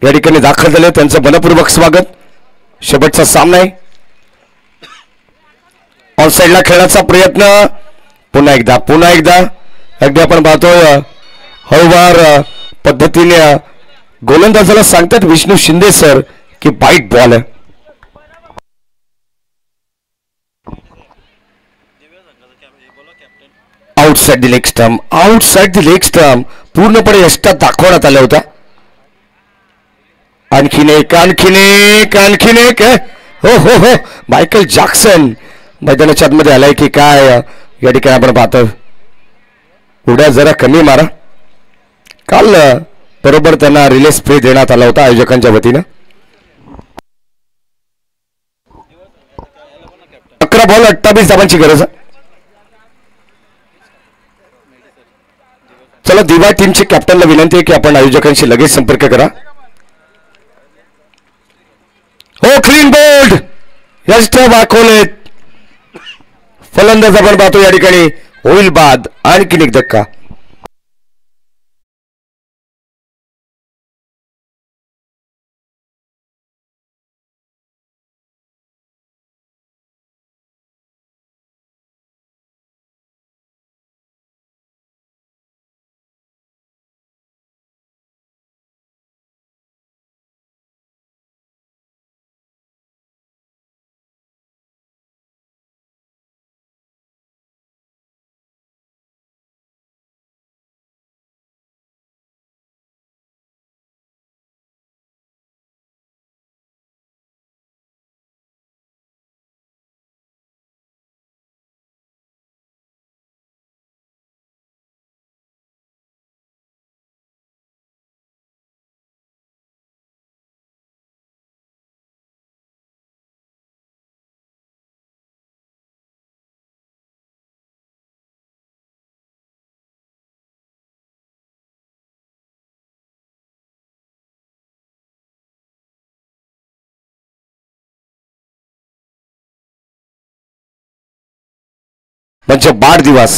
या ठिकाणी दाखल झाले, त्यांचं मनपूर्वक स्वागत. शेवटचा सामना आहे. ऑन साईडला खेळण्याचा प्रयत्न पुन्हा एकदा अगदी आपण पाहतोय हळूवार पद्धतीने गोलंदाजाला सांगतात विष्णू शिंदे सर की बाईट बॉल आहे. आउटसाइड द लेग स्टंप पूर्णपणे यष्टात दाखवण्यात आल्या होत्या. आणखीन एक हो हो हो मायकल जॅक्सन मैदानाच्या आतमध्ये आलाय की काय या ठिकाणी आपण पाहतो. उड्या जरा कमी मारा. काल बरोबर त्यांना रिले स्प्रे देण्यात आला होता आयोजकांच्या वतीनं. 11 बॉल 28 धावांची गरज आहे. चला दिवा टीमचे कॅप्टनला विनंती आहे की आपण आयोजकांशी लगेच संपर्क करा. हो क्लीन बोल्ड यष्ट दाखवलेत. फलंदाज आपण पाहतो या ठिकाणी होईल बाद. आणखीन एक धक्का. म्हणजे वाढदिवस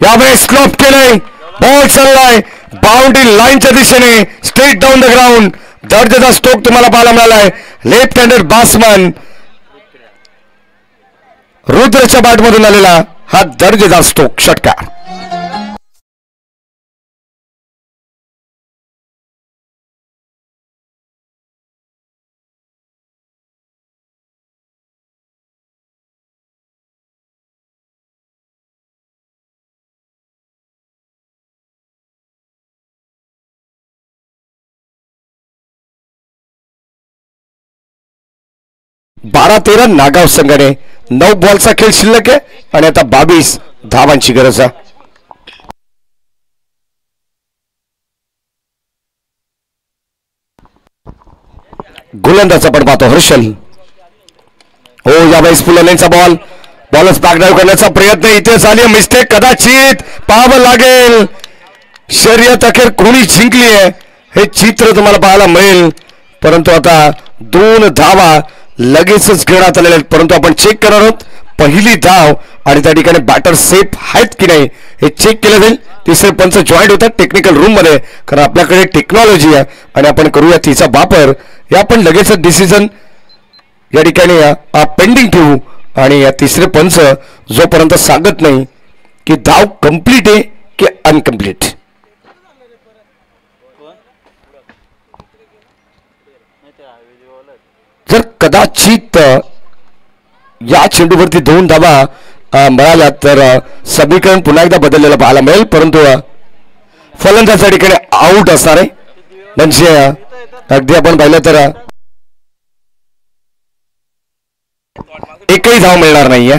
यावेळेस स्लोप केलंय. बॉल चाललाय बाउंड्री लाईनच्या दिशेने स्ट्रेट डाऊन द ग्राउंड. दर्जेदार स्ट्रोक तुम्हाला पाहायला मिळालाय. लेफ्ट हँडेड बॅट्समन रुद्रच्या बॅटमधून आलेला हा दर्जेदार स्ट्रोक षटकार. बारा 13 नागाव संघाने 9 बॉलचा खेळ शिल्लक आहे आणि आता 22 धावांची गरज आहे. गोलंदाज आपण पाहतो हर्षल. हो यावेळेस फुललेचा बॉलच बॅकडाऊन करण्याचा प्रयत्न इथे झाली. मिस्टेक कदाचित पाहावं लागेल. शर्यत अखेर कोणी जिंकली आहे हे चित्र तुम्हाला पाहायला मिळेल. परंतु आता 2 धावा लगेचच घेण्यात आलेले आहेत. परंतु आपण चेक करणार आहोत पहिली धाव आणि त्या ठिकाणी बॅटर सेफ आहेत की नाही हे चेक केलं जाईल. तिसरे पंच जॉईंट होतात टेक्निकल रूम मध्ये कारण आपल्याकडे टेक्नॉलॉजी आहे आणि आपण करूया तिचा वापर. या आपण लगेचच डिसिजन या ठिकाणी पेंडिंग ठेवू आणि या तिसरे पंच जोपर्यंत सांगत नाही की धाव कंप्लीट आहे की अनकम्प्लीट. जर कदाचित या चेंडूवरती 2 धावा मिळाल्या तर समीकरण पुन्हा एकदा बदललेलं पाहायला मिळेल. परंतु फलंदाज ठिकाणी आउट असणार आहे. म्हणजे अगदी आपण पाहिलं तर एकही धाव मिळणार नाहीये.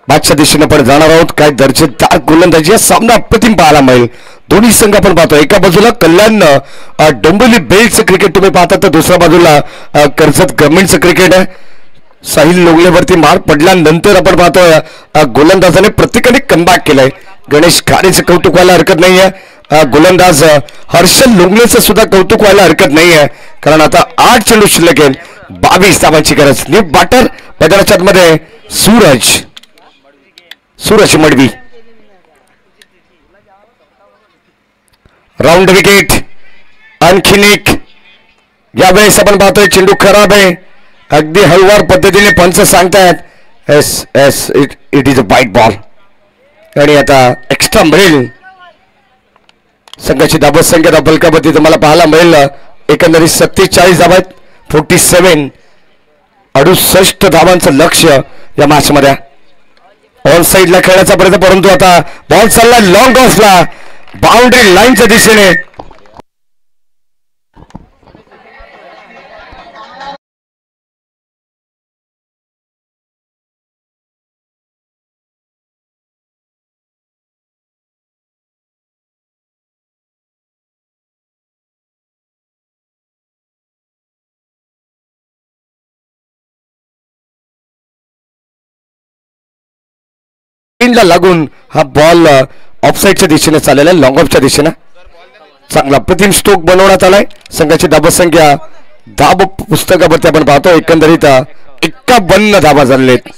बादच्या दिशेने पण जाणार आहोत. काय दर्जेदार गोलंदाजी सामना अप्रतिम पाहायला मिळेल. दोन्ही संघ आपण पाहतो. एका बाजूला कल्याण डोंबिवली बेल्टचं क्रिकेट तुम्ही पाहता तर दुसऱ्या बाजूला कर्जत गव्हर्नमेंटचं क्रिकेट आहे. साहिल लोगलेवरती मार पडल्यानंतर आपण पाहतोय गोलंदाजाने प्रत्येकाने कमबॅक केलंय. गणेश खारेचं कौतुक व्हायला हरकत नाहीये. गोलंदाज हर्षल लोंगलेचं सुद्धा कौतुक व्हायला हरकत नाहीये. कारण आता 8 चेंडू शिल्लक आहेत. 22 धावांची गरज. नीट बॅटर मैदानाच्या मध्ये सूरज मडवी. Round wicket. आणखीन एक. यावेळेस आपण पाहतोय चेंडू खराब आहे. अगदी हळूवार पद्धतीने पंच सांगतायत इट इज अ वाईट बॉल. आणि आता एक्स्ट्रा मिळेल. संघाची धाबत संख्या बलकाबद्दी तुम्हाला पाहायला मिळेल. एकंदरीत 47 धावा आहेत. 47 68 धावांचं लक्ष या मॅच मध्ये. ऑन साइडला खेळण्याचा प्रयत्न परंतु आता बॉल चालला लॉंग ऑफला बाउंड्री लाईनच्या दिशेने. लागून हा बॉल ऑफसाईडच्या दिशेने चाललेला आहे. लॉंग ऑफच्या दिशेने चांगला प्रतिम स्ट्रोक बनवण्यात आलाय. संघाची धाबा संख्या धाब पुस्तकावरती आपण पाहतो एकंदरीत 51 धाबा झालेले आहेत.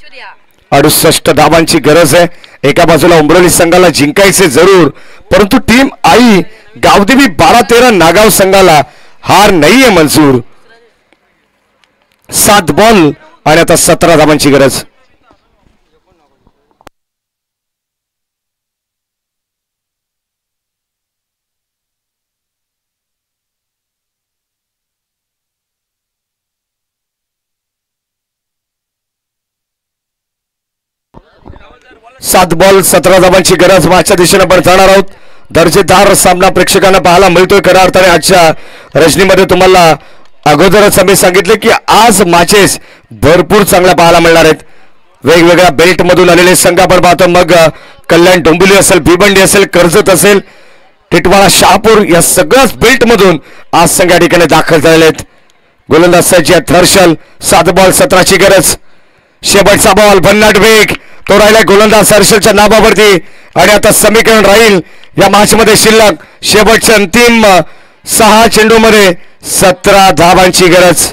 68 धाबांची गरज आहे. एका बाजूला उमरोली संघाला जिंकायचे जरूर परंतु टीम आई गावदेवी 12-13 नागाव संघाला हार नाहीये मंजूर. 7 बॉल आणि आता 17 धाबांची गरज. सात बॉल 17 धाबांची गरज. मागच्या दिशेने आपण जाणार आहोत. दर्जेदार सामना प्रेक्षकांना पाहायला मिळतोय. खऱ्या अर्थाने आजच्या रजनीमध्ये तुम्हाला अगोदरच आम्ही सांगितले की आज मॅचेस भरपूर चांगल्या पाहायला मिळणार आहेत. वेगवेगळ्या बेल्ट मधून आलेले संघ आपण पाहतो. मग कल्याण डोंबिवली असेल, भिवंडी असेल, कर्जत असेल, टिटवाळा, शहापूर या सगळ्याच बेल्ट मधून आज संघ या ठिकाणी दाखल झालेले आहेत. गोलंदाजाची हर्षल. 7 बॉल 17ची गरज. शेवटचा बॉल भन्नाट वेग तो राहिला गोलंदाज हर्षलच्या नावावरती. आणि आता समीकरण राहील या मॅच मध्ये शिल्लक. शेवटच्या अंतिम 6 चेंडू मध्ये 17 धावांची गरज.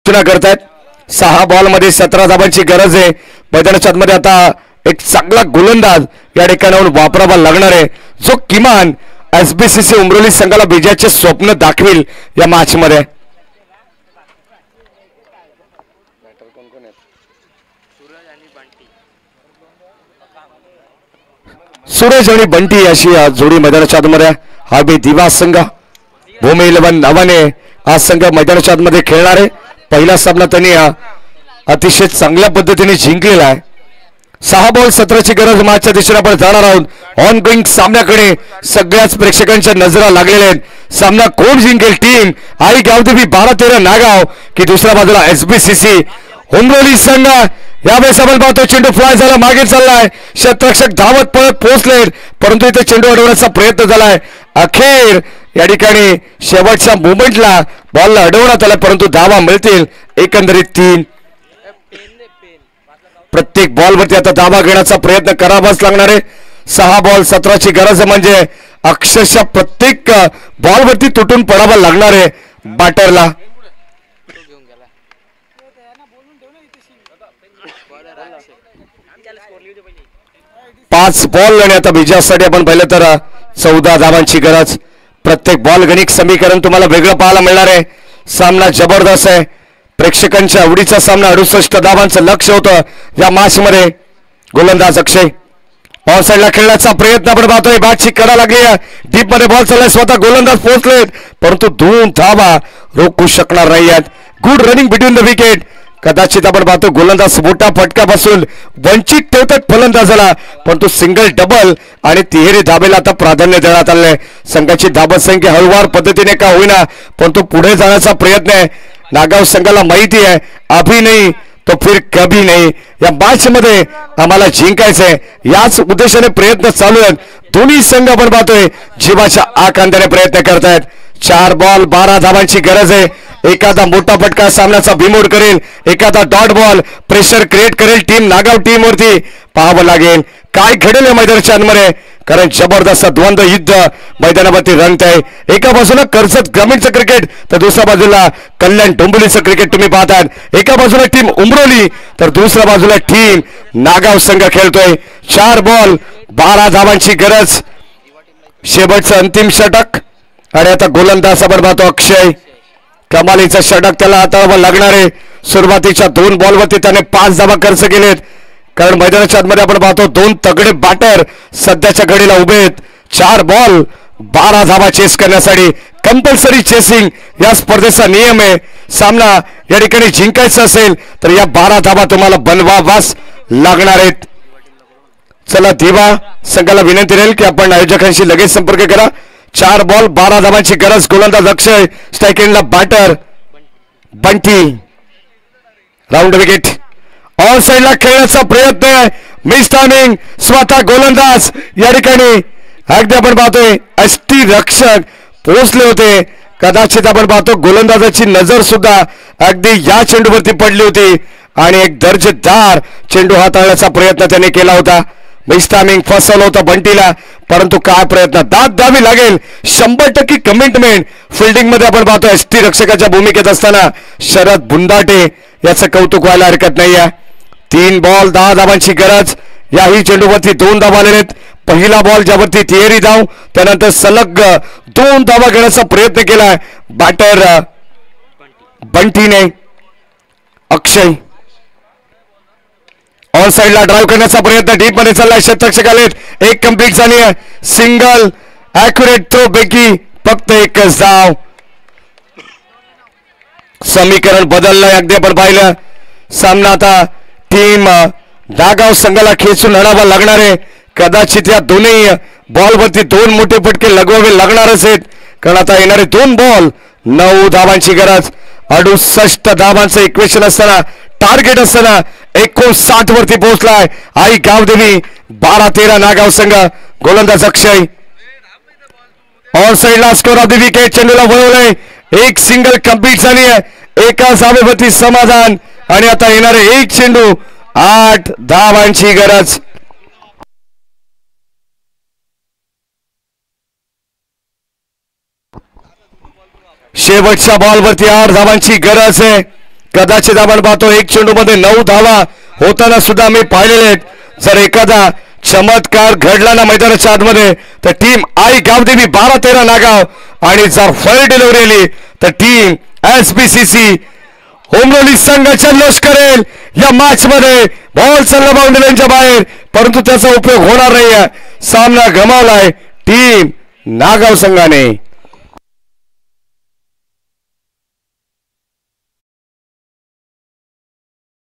करतायत. 6 बॉल मध्ये 17 धाबांची गरज आहे. मैदानाच्या मध्ये आता एक चांगला गोलंदाज या ठिकाणाहून वापरावा लागणार आहे जो किमान एसबीसीसी उमरोली संघाला विजयाचे स्वप्न दाखवेल या मॅच मध्ये. सूरज आणि बंटी अशी जोडी मैदानाच्या आतमध्ये. हा बी दिवा संघ भूमी 11 नावाने हा संघ मैदानाच्या आतमध्ये खेळणार आहे. पहिला सामना त्यांनी अतिशय चांगल्या पद्धतीने जिंकलेला आहे. 6 बॉल 17ची गरज. मॅचच्या दिशेने आपण जाणार आहोत. ऑन गोईंग सामन्याकडे सगळ्याच प्रेक्षकांच्या नजरा लागलेल्या आहेत. सामना कोण जिंकेल? टीम आई गावदेवी 12-13 नागाव की दुसऱ्या बाजूला एसबीसीसी उमरोली संघ. यावेळेस आपण पाहतो चेंडू फ्लाय झाला, मागे चाललाय. क्षेत्ररक्षक धावत पळत पोहोचले परंतु इथे चेंडू अडवण्याचा प्रयत्न झालाय. अखेर या ठिकाणी शेवटच्या मोमेंटला बॉलला अडवण्यात आला परंतु धावा मिळतील एकंदरीत 3. प्रत्येक बॉलवरती आता धावा घेण्याचा प्रयत्न करावाच लागणार आहे. 6 बॉल 17ची गरज म्हणजे अक्षरशः प्रत्येक बॉलवरती तुटून पडावं लागणार आहे बॅटरला. 5 बॉल आणि आता विजयासाठी आपण पाहिलं तर 14 धावांची गरज. प्रत्येक बॉल गणित समीकरण तुम्हाला वेगळं पाहायला मिळणार आहे. सामना जबरदस्त आहे. प्रेक्षकांच्या आवडीचा सामना. 68 धावांचं लक्ष होतं या मॅच मध्ये. गोलंदाज अक्षय ऑन साईडला खेळण्याचा प्रयत्न आपण पाहतोय. बॅटची कडा लागली आहे. डीप मध्ये बॉल चाललाय. स्वतः गोलंदाज पोहोचलेत परंतु 2 धावा रोखू शकणार नाही आहेत. Good running between the wicket. कदाचित आपण पाहतो गोलंदाज मोठा फटकापासून वंचित ठेवतात फलंदाजाला परंतु सिंगल डबल आणि तिहेरी धाबेला आता प्राधान्य देण्यात आलंय. संघाची धाबत संख्या हळूवार पद्धतीने का होईना परंतु पुढे जाण्याचा प्रयत्न आहे. नागाव संघाला माहिती आहे अभी नाही तो फिर कभी नाही. या मॅच मध्ये आम्हाला जिंकायचंय याच उद्देशाने प्रयत्न चालू आहेत. दोन्ही संघ आपण पाहतोय जीवाच्या आकांत्याने प्रयत्न करतायत. 4 बॉल 12 धावांची गरज आहे. एखादा मोठा फटका सामन्याचा बिमोड करेल. एखादा डॉट बॉल प्रेशर क्रिएट करेल टीम नागाव टीम वरती. पाहावं लागेल काय घडेल या मैदानाच्या आतमध्ये कारण जबरदस्त द्वंद्व युद्ध मैदानावरती रंगत आहे. एका बाजूला कर्जत ग्रामीणचं क्रिकेट तर दुसऱ्या बाजूला कल्याण डोंबिवलीचं क्रिकेट तुम्ही पाहतात. एका बाजूला टीम उमरोली तर दुसऱ्या बाजूला टीम नागाव संघ खेळतोय. 4 बॉल 12 धावांची गरज. शेवटचं अंतिम षटक आणि आता गोलंदाज आपण पाहतो अक्षय. कमालीचं षटक त्याला हाताळावं लागणार आहे. सुरुवातीच्या 2 बॉलवरती त्याने 5 धावा खर्च केलेत कारण मैदानाच्या आतमध्ये आपण पाहतो 2 तगडे बॅटर सध्याच्या घडीला उभे आहेत. 4 बॉल 12 धावा चेस करण्यासाठी कंपल्सरी चेसिंग या स्पर्धेचा नियम आहे. सामना या ठिकाणी जिंकायचा असेल तर या 12 धावा तुम्हाला बनवावाच लागणार आहेत. चला दिवा संघाला विनंती राहील की आपण आयोजकांशी लगेच संपर्क करा. 4 बॉल 12 धावांची गरज. गोलंदाज अक्षय. स्ट्राईक एंडला batter Bunty. Round wicket. On साईडला खेळण्याचा प्रयत्न. Miss timing. स्वतः गोलंदाज या ठिकाणी अगदी आपण पाहतोय एसटी रक्षक पोहोचले होते. कदाचित आपण पाहतो गोलंदाजाची नजर सुद्धा अगदी या चेंडूवरती पडली होती आणि एक दर्जेदार चेंडू हाताळण्याचा प्रयत्न त्याने केला होता. मिस टायमिंग फसवलं होतं बंटीला परंतु काय प्रयत्न दाद द्यावी लागेल. 100% कमिटमेंट फिल्डिंग मध्ये आपण पाहतो. एसटी रक्षकाच्या भूमिकेत असताना शरद बुंदाटे याचं कौतुक व्हायला हरकत नाहीये. 3 बॉल 10 धावांची गरज. याही चेंडूवरती 2 धावा आलेले आहेत. पहिला बॉल ज्यावरती तिहेरी धाव त्यानंतर सलग 2 धावा घेण्याचा प्रयत्न केलाय बॅटर बंटीने. अक्षय ऑन साईडला ड्राईव्ह करण्याचा प्रयत्न डीप मध्ये चाललाय. शतरक्षक आलेत. 1 कंप्लीट झाली आहे. सिंगल ॲक्युरेट थ्रो पैकी फक्त 1च धाव. समीकरण बदललंय अगदी आपण पाहिलं. सामना आता टीम नागाव संघाला खेचून लढावा लागणार आहे. कदाचित या दोन्ही बॉलवरती 2 मोठे फटके लगवावे लागणारच आहेत कारण आता येणारे 2 बॉल 9 धावांची गरज. 68 धावांचं इक्वेशन असताना टार्गेट असताना 59 वरती पोहोचलाय आई गावदेवी. 12-13 नागाव संघ. गोलंदाज अक्षय. ऑन साईडला स्कोर ऑफ द विकेट. चेंडूला वळवलंय. 1 सिंगल कंप्लीट झाली आहे. एका धावेवरती समाधान आणि आता येणारे 1 चेंडू 8 धावांची गरज. शेवटच्या बॉलवरती 8 धावांची गरज आहे. कदाचित आपण पाहतो 1 चेंडू मध्ये 9 धावा होताना सुद्धा आम्ही पाहिलेले आहेत. जर एखादा चमत्कार घडला ना मैदानाच्या आतमध्ये तर टीम आई गावदेवी 12-13 नागाव आणि जर फळ डिलिव्हरी आली तर टीम SBCC होमरोली संघाचा लोश करेल या मॅच मध्ये. बॉल चालला बाउंड्री लाईनच्या बाहेर परंतु त्याचा उपयोग होणार नाही. सामना गमावलाय टीम नागाव संघाने.